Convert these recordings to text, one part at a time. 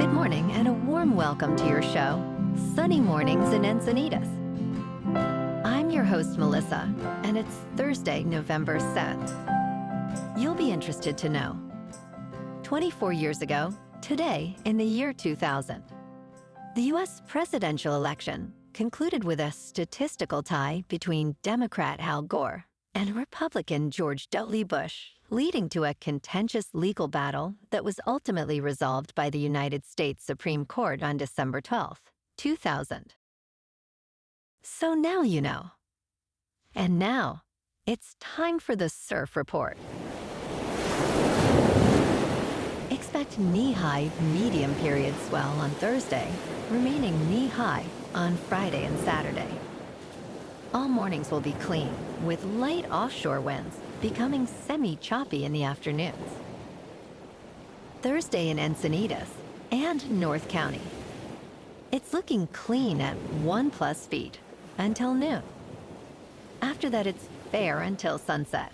Good morning and a warm welcome to your show, Sunny Mornings in Encinitas. I'm your host, Melissa, and it's Thursday, November 7th. You'll be interested to know. 24 years ago, today in the year 2000, the U.S. presidential election concluded with a statistical tie between Democrat Al Gore and Republican George W. Bush, leading to a contentious legal battle that was ultimately resolved by the United States Supreme Court on December 12, 2000. So now you know. And now, it's time for the Surf Report. Expect knee-high medium period swell on Thursday, remaining knee-high on Friday and Saturday. All mornings will be clean, with light offshore winds becoming semi-choppy in the afternoons. Thursday in Encinitas and North County. It's looking clean at 1+ feet until noon. After that, it's fair until sunset.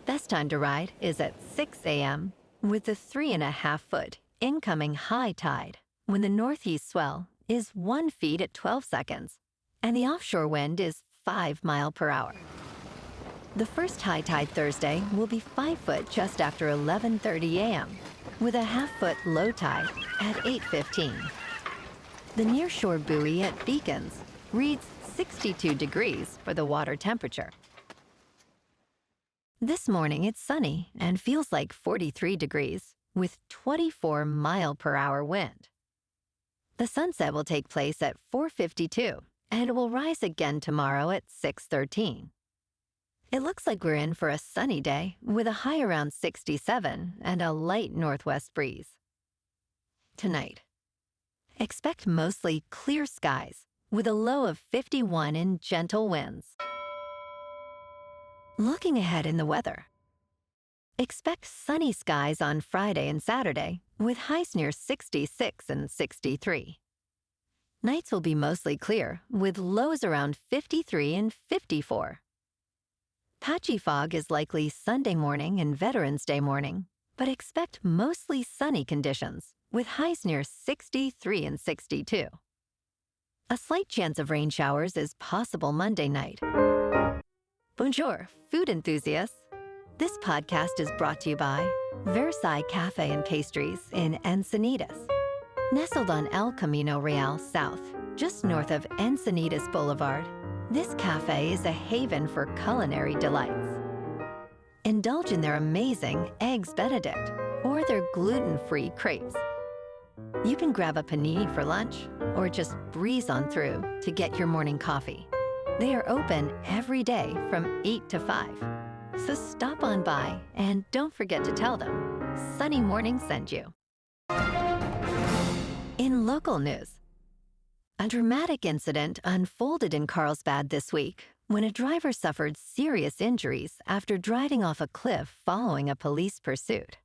Best time to ride is at 6 a.m. with the 3.5-foot incoming high tide when the northeast swell is 1 foot at 12 seconds and the offshore wind is 5 miles per hour. The first high tide Thursday will be 5 foot just after 11:30 a.m. with a half-foot low tide at 8:15. The nearshore buoy at Beacons reads 62 degrees for the water temperature. This morning it's sunny and feels like 43 degrees with 24 mile per hour wind. The sunset will take place at 4:52 and it will rise again tomorrow at 6:13. It looks like we're in for a sunny day with a high around 67 and a light northwest breeze. Tonight, expect mostly clear skies with a low of 51 and gentle winds. Looking ahead in the weather, expect sunny skies on Friday and Saturday with highs near 66 and 63. Nights will be mostly clear with lows around 53 and 54. Patchy fog is likely Sunday morning and Veterans Day morning, but expect mostly sunny conditions with highs near 63 and 62. A slight chance of rain showers is possible Monday night. Bonjour, food enthusiasts. This podcast is brought to you by Versailles Cafe and Pastries in Encinitas. Nestled on El Camino Real South, just north of Encinitas Boulevard, this cafe is a haven for culinary delights. Indulge in their amazing Eggs Benedict or their gluten-free crepes. You can grab a panini for lunch or just breeze on through to get your morning coffee. They are open every day from 8 to 5. So stop on by and don't forget to tell them Sunny Morning sent you. In local news, a dramatic incident unfolded in Carlsbad this week when a driver suffered serious injuries after driving off a cliff following a police pursuit.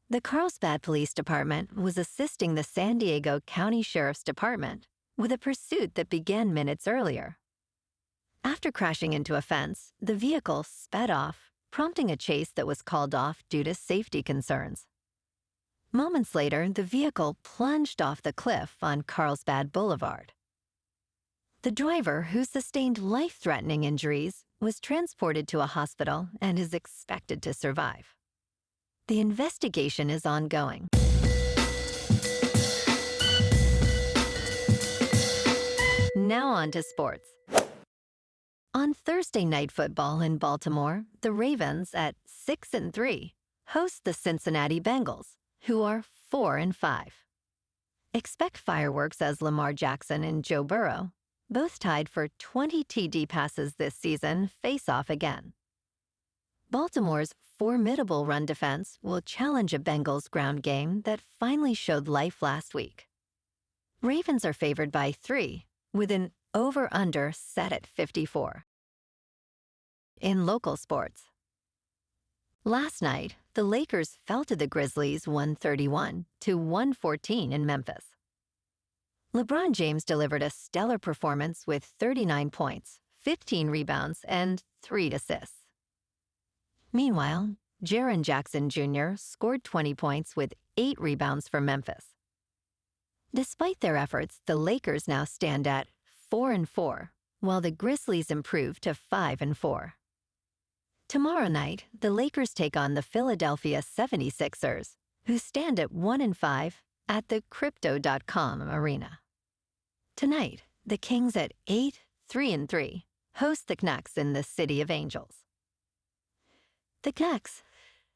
The Carlsbad Police Department was assisting the San Diego County Sheriff's Department with a pursuit that began minutes earlier. After crashing into a fence, the vehicle sped off, prompting a chase that was called off due to safety concerns. Moments later, the vehicle plunged off the cliff on Carlsbad Boulevard. The driver, who sustained life-threatening injuries, was transported to a hospital and is expected to survive. The investigation is ongoing. Now on to sports. On Thursday Night Football in Baltimore, the Ravens at 6-3 host the Cincinnati Bengals, who are 4-5. Expect fireworks as Lamar Jackson and Joe Burrow, both tied for 20 TD passes this season, face off again. Baltimore's formidable run defense will challenge a Bengals ground game that finally showed life last week. Ravens are favored by 3, with an over-under set at 54. In local sports, last night, the Lakers fell to the Grizzlies 131-114 in Memphis. LeBron James delivered a stellar performance with 39 points, 15 rebounds, and 3 assists. Meanwhile, Jaren Jackson Jr. scored 20 points with 8 rebounds for Memphis. Despite their efforts, the Lakers now stand at 4-4, while the Grizzlies improved to 5-4. Tomorrow night, the Lakers take on the Philadelphia 76ers, who stand at 1-5 at the Crypto.com arena. Tonight, the Kings at 8-3-3 host the Canucks in the City of Angels. The Canucks,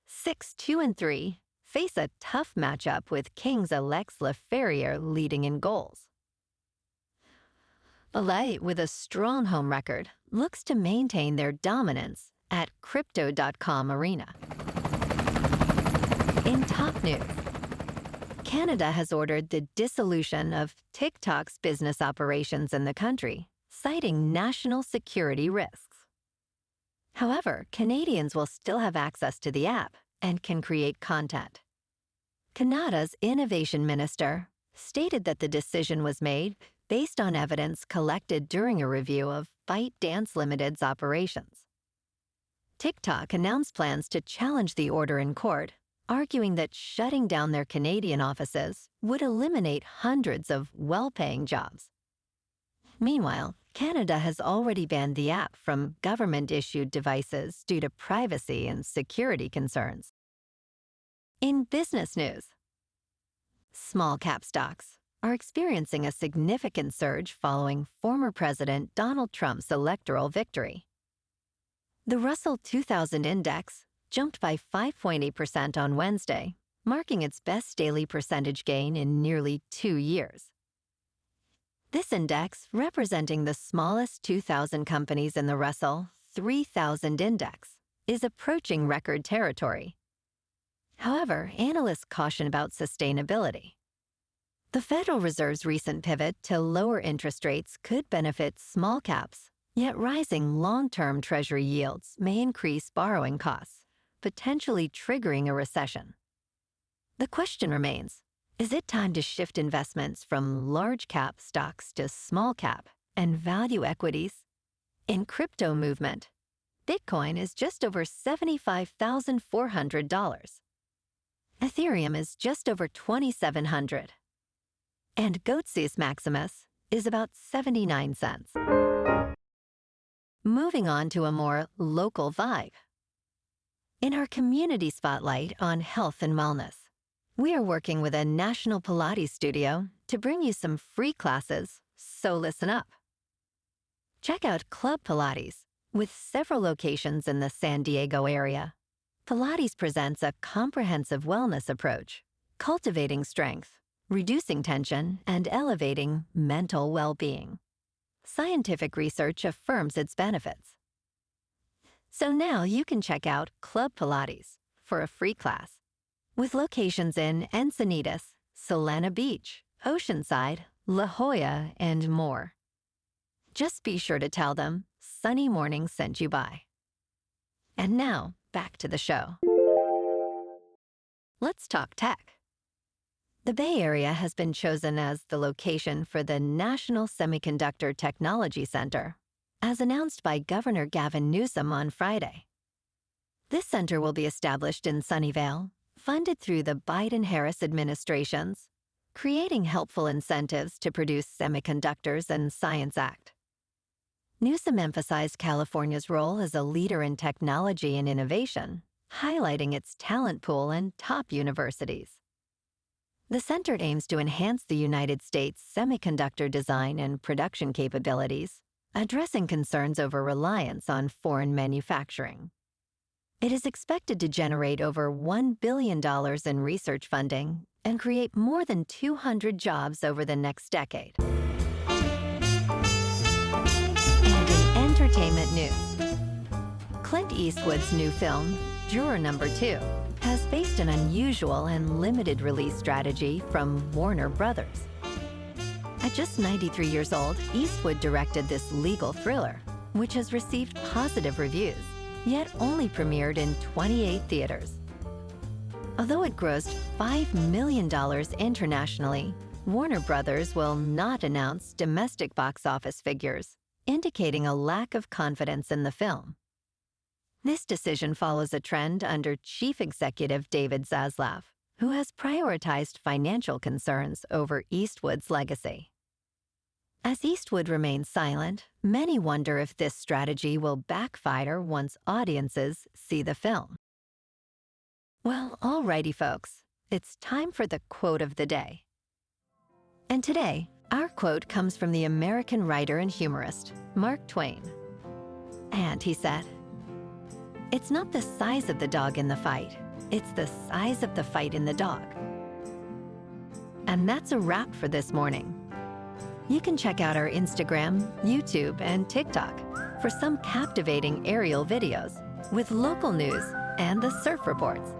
6-2-3, face a tough matchup with Kings' Alex Laferriere leading in goals. LA, with a strong home record, looks to maintain their dominance at Crypto.com arena. In top news, Canada has ordered the dissolution of TikTok's business operations in the country, citing national security risks. However, Canadians will still have access to the app and can create content. Canada's innovation minister stated that the decision was made based on evidence collected during a review of ByteDance Limited's operations. TikTok announced plans to challenge the order in court, arguing that shutting down their Canadian offices would eliminate hundreds of well-paying jobs. Meanwhile, Canada has already banned the app from government-issued devices due to privacy and security concerns. In business news, small-cap stocks are experiencing a significant surge following former President Donald Trump's electoral victory. The Russell 2000 index jumped by 5.8% on Wednesday, marking its best daily percentage gain in nearly 2 years. This index, representing the smallest 2,000 companies in the Russell 3000 index, is approaching record territory. However, analysts caution about sustainability. The Federal Reserve's recent pivot to lower interest rates could benefit small caps, yet rising long-term Treasury yields may increase borrowing costs, potentially triggering a recession. The question remains, is it time to shift investments from large-cap stocks to small-cap and value equities? In crypto movement, Bitcoin is just over $75,400. Ethereum is just over $2,700. And Goatsis Maximus is about 79 cents. Moving on to a more local vibe. In our community spotlight on health and wellness, we are working with a national Pilates studio to bring you some free classes, so listen up. Check out Club Pilates, with several locations in the San Diego area. Pilates presents a comprehensive wellness approach, cultivating strength, reducing tension, and elevating mental well-being. Scientific research affirms its benefits. So now you can check out Club Pilates for a free class, with locations in Encinitas, Solana Beach, Oceanside, La Jolla, and more. Just be sure to tell them Sunny Morning sent you by. And now, back to the show. Let's talk tech. The Bay Area has been chosen as the location for the National Semiconductor Technology Center, as announced by Governor Gavin Newsom on Friday. This center will be established in Sunnyvale, funded through the Biden-Harris administrations, creating helpful incentives to produce semiconductors and Science Act. Newsom emphasized California's role as a leader in technology and innovation, highlighting its talent pool and top universities. The center aims to enhance the United States' semiconductor design and production capabilities, addressing concerns over reliance on foreign manufacturing. It is expected to generate over $1 billion in research funding and create more than 200 jobs over the next decade. And in entertainment news, Clint Eastwood's new film, Juror Number 2, has faced an unusual and limited release strategy from Warner Brothers. At just 93 years old, Eastwood directed this legal thriller, which has received positive reviews, yet only premiered in 28 theaters. Although it grossed $5 million internationally, Warner Brothers will not announce domestic box office figures, indicating a lack of confidence in the film. This decision follows a trend under Chief Executive David Zaslav, who has prioritized financial concerns over Eastwood's legacy. As Eastwood remains silent, many wonder if this strategy will backfire once audiences see the film. Well, alrighty folks, it's time for the quote of the day. And today, our quote comes from the American writer and humorist, Mark Twain. And he said, "It's not the size of the dog in the fight, it's the size of the fight in the dog." And that's a wrap for this morning. You can check out our Instagram, YouTube, and TikTok for some captivating aerial videos with local news and the surf reports.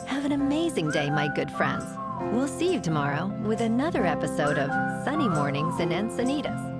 Have an amazing day, my good friends. We'll see you tomorrow with another episode of Sunny Mornings in Encinitas.